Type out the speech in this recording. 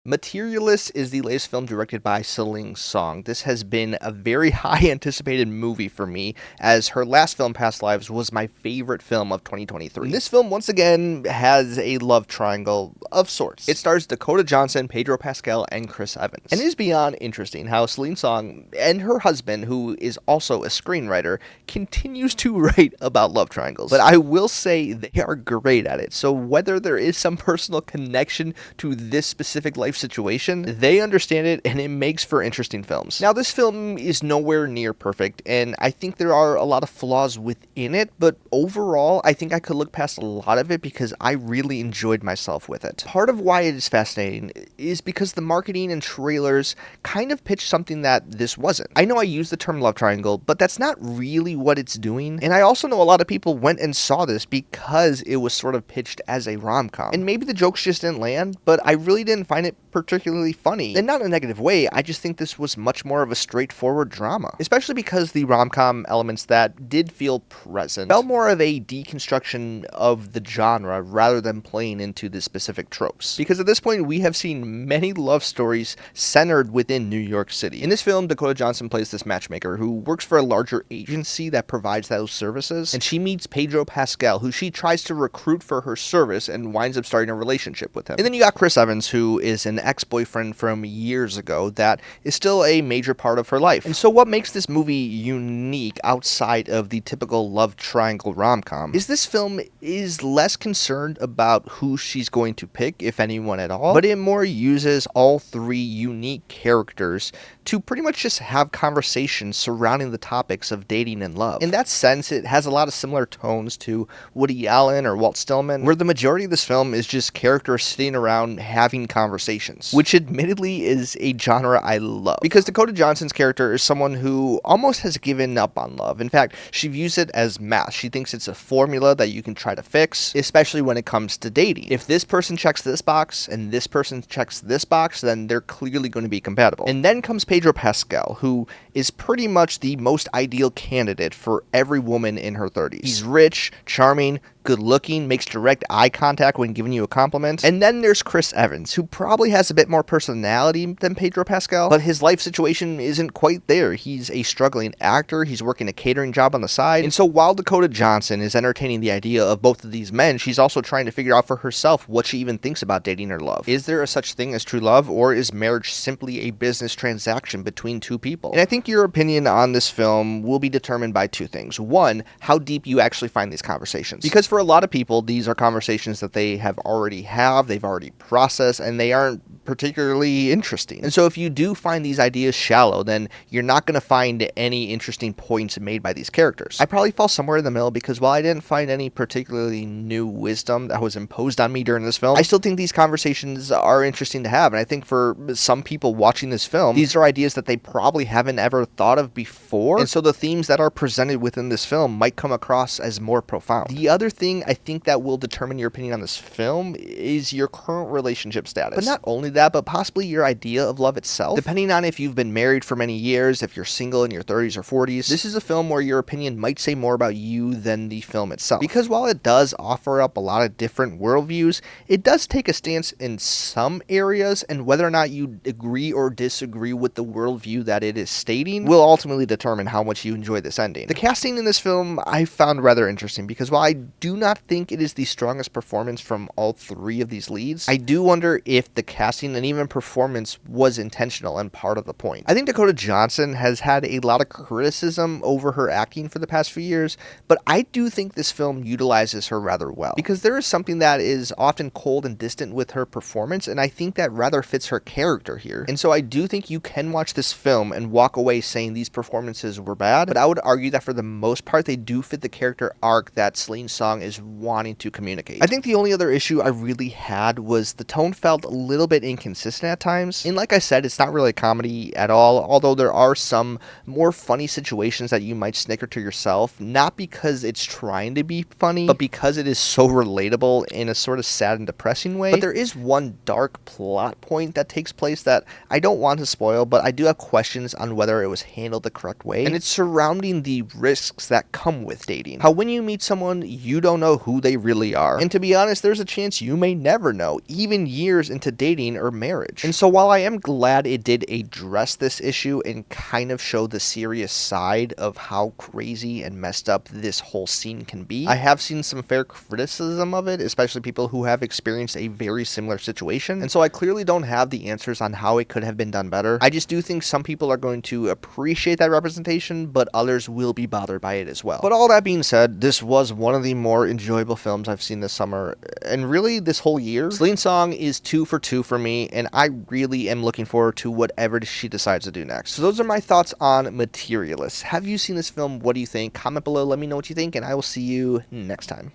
Materialists is the latest film directed by Celine Song. This has been a very high anticipated movie for me, as her last film, Past Lives, was my favorite film of 2023. And this film, once again, has a love triangle of sorts. It stars Dakota Johnson, Pedro Pascal, and Chris Evans. And it is beyond interesting how Celine Song and her husband, who is also a screenwriter, continues to write about love triangles. But I will say they are great at it, so whether there is some personal connection to this specific life situation, they understand it, and it makes for interesting films. Now, this film is nowhere near perfect, and I think there are a lot of flaws within it, but overall, I think I could look past a lot of it because I really enjoyed myself with it. Part of why it is fascinating is because the marketing and trailers kind of pitched something that this wasn't. I know I use the term love triangle, but that's not really what it's doing, and I also know a lot of people went and saw this because it was sort of pitched as a rom-com. And maybe the jokes just didn't land, but I really didn't find it particularly funny. And not in a negative way, I just think this was much more of a straightforward drama. Especially because the rom-com elements that did feel present felt more of a deconstruction of the genre rather than playing into the specific tropes. Because at this point, we have seen many love stories centered within New York City. In this film, Dakota Johnson plays this matchmaker who works for a larger agency that provides those services, and she meets Pedro Pascal, who she tries to recruit for her service and winds up starting a relationship with him. And then you got Chris Evans, who is an ex-boyfriend from years ago that is still a major part of her life. And so what makes this movie unique outside of the typical love triangle rom-com is this film is less concerned about who she's going to pick, if anyone at all, but it more uses all three unique characters to pretty much just have conversations surrounding the topics of dating and love. In that sense, it has a lot of similar tones to Woody Allen or Walt Stillman, where the majority of this film is just characters sitting around having conversations, which admittedly is a genre I love. Because Dakota Johnson's character is someone who almost has given up on love. In fact, she views it as math. She thinks it's a formula that you can try to fix, especially when it comes to dating. If this person checks this box and this person checks this box, then they're clearly going to be compatible. And then comes Pedro Pascal, who is pretty much the most ideal candidate for every woman in her 30s. He's rich, charming, good looking, makes direct eye contact when giving you a compliment. And then there's Chris Evans, who probably has a bit more personality than Pedro Pascal, but his life situation isn't quite there. He's a struggling actor, he's working a catering job on the side, and so while Dakota Johnson is entertaining the idea of both of these men, she's also trying to figure out for herself what she even thinks about dating or love. Is there a such thing as true love, or is marriage simply a business transaction between two people? And I think your opinion on this film will be determined by two things. One, how deep you actually find these conversations. Because for a lot of people, these are conversations that they've already processed, and they aren't particularly interesting. And so if you do find these ideas shallow, then you're not going to find any interesting points made by these characters. I probably fall somewhere in the middle because while I didn't find any particularly new wisdom that was imposed on me during this film, I still think these conversations are interesting to have. And I think for some people watching this film, these are ideas that they probably haven't ever thought of before. And so the themes that are presented within this film might come across as more profound. The other thing I think that will determine your opinion on this film is your current relationship status. But not only that, but possibly your idea of love itself. Depending on if you've been married for many years, if you're single in your 30s or 40s, this is a film where your opinion might say more about you than the film itself. Because while it does offer up a lot of different worldviews, it does take a stance in some areas, and whether or not you agree or disagree with the worldview that it is stating will ultimately determine how much you enjoy this ending. The casting in this film I found rather interesting because while I do not think it is the strongest performance from all three of these leads, I do wonder if the casting and even performance was intentional and part of the point. I think Dakota Johnson has had a lot of criticism over her acting for the past few years, but I do think this film utilizes her rather well, because there is something that is often cold and distant with her performance, and I think that rather fits her character here. And so I do think you can watch this film and walk away saying these performances were bad, but I would argue that for the most part they do fit the character arc that Celine Song is wanting to communicate. I think the only other issue I really had was the tone felt a little bit inconsistent at times, and like I said, it's not really a comedy at all, although there are some more funny situations that you might snicker to yourself, not because it's trying to be funny, but because it is so relatable in a sort of sad and depressing way. But there is one dark plot point that takes place that I don't want to spoil, but I do have questions on whether it was handled the correct way, and it's surrounding the risks that come with dating. How when you meet someone, you don't don't know who they really are. And to be honest, there's a chance you may never know, even years into dating or marriage. And so while I am glad it did address this issue and kind of show the serious side of how crazy and messed up this whole scene can be, I have seen some fair criticism of it, especially people who have experienced a very similar situation. And so I clearly don't have the answers on how it could have been done better. I just do think some people are going to appreciate that representation, but others will be bothered by it as well. But all that being said, this was one of the more enjoyable films I've seen this summer, and really this whole year. Celine Song is 2 for 2 for me, and I really am looking forward to whatever she decides to do next. So those are my thoughts on Materialists. Have you seen this film? What do you think? Comment below, let me know what you think, and I will see you next time.